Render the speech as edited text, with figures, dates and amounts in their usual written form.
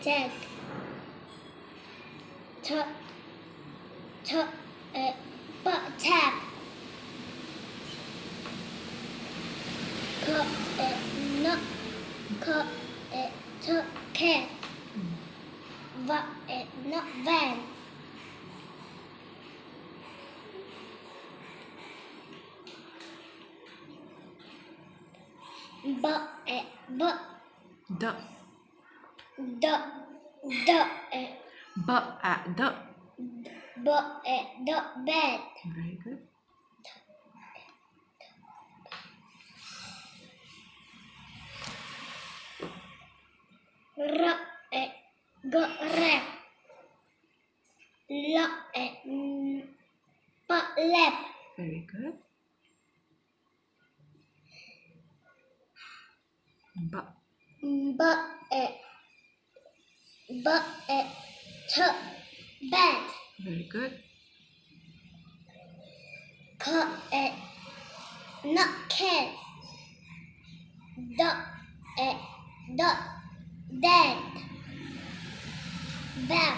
tag. T tap. Cat. Van. D. Bed. Very good. Rap. Lap. Very good. B. Bed. Very good. Cat. Dad. Bag.